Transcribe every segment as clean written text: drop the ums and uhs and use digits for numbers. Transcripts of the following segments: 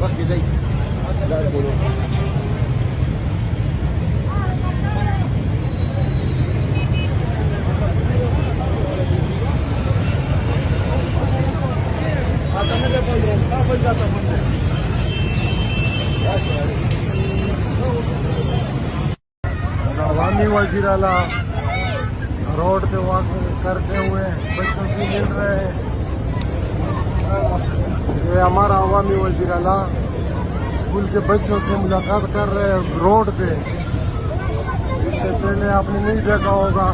बस विजय बोलो। अवामी वजीराला रोड पे वॉक करते हुए बच्चों से मिल रहे हैं। ये हमारा अवामी वजीराला स्कूल के बच्चों से मुलाकात कर रहे हैं रोड पे। इससे पहले आपने नहीं देखा होगा।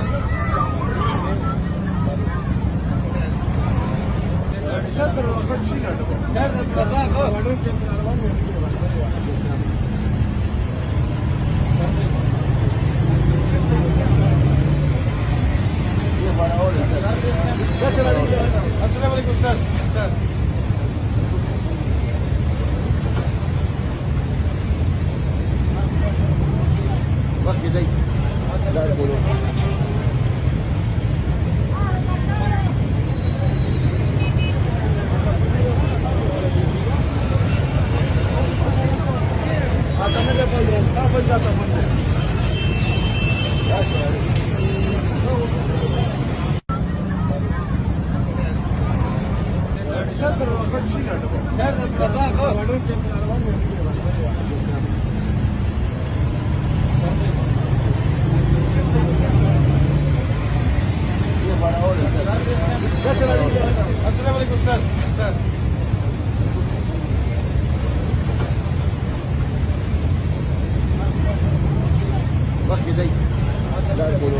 बस विजय बोलो। बस विजय बोलो।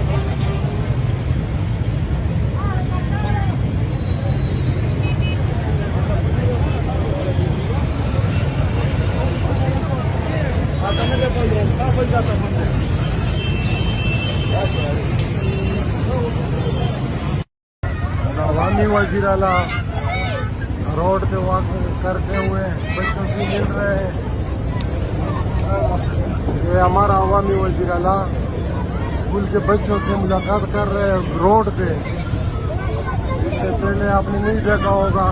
अवामी वजीराला रोड पे वॉक करते हुए बच्चों से मिल रहे हैं। ये हमारा अवामी वजीराला स्कूल के बच्चों से मुलाकात कर रहे हैं रोड पे। इससे पहले आपने नहीं देखा होगा।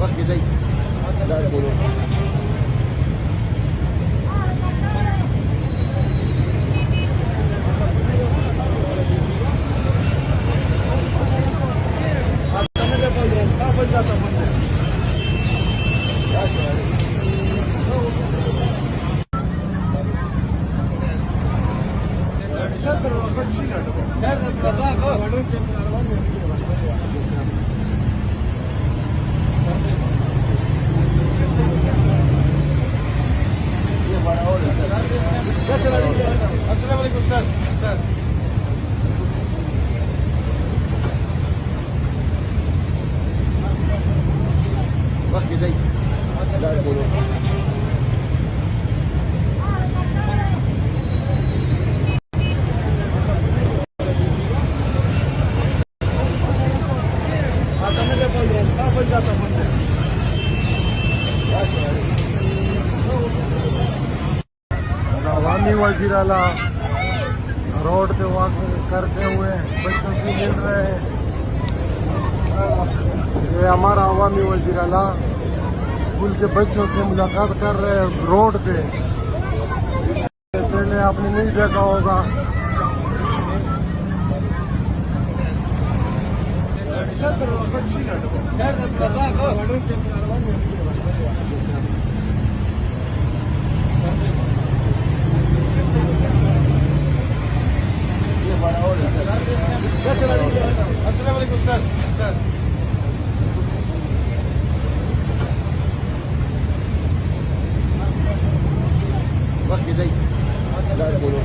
बस विजय बोलो। बस विजय बोलो। अवामी वजीराला रोड पे वॉक करते हुए बच्चों से मिल रहे हैं। ये हमारा अवामी वजीराला स्कूल के बच्चों से मुलाकात कर रहे हैं रोड पे। इससे पहले आपने नहीं देखा होगा। बस विजय बोलो।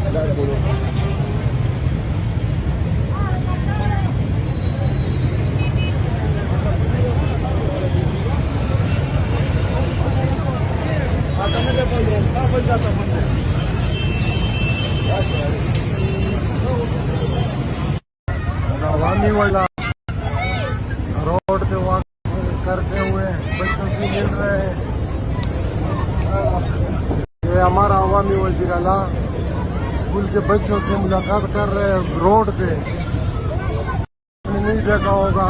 इधर बोलो अवामी वाला रोड पे वॉक करते हुए बच्चों से मिल रहे हैं। ये हमारा अवामी वजीर आला स्कूल के बच्चों से मुलाकात कर रहे हैं रोड पे। आपने नहीं देखा होगा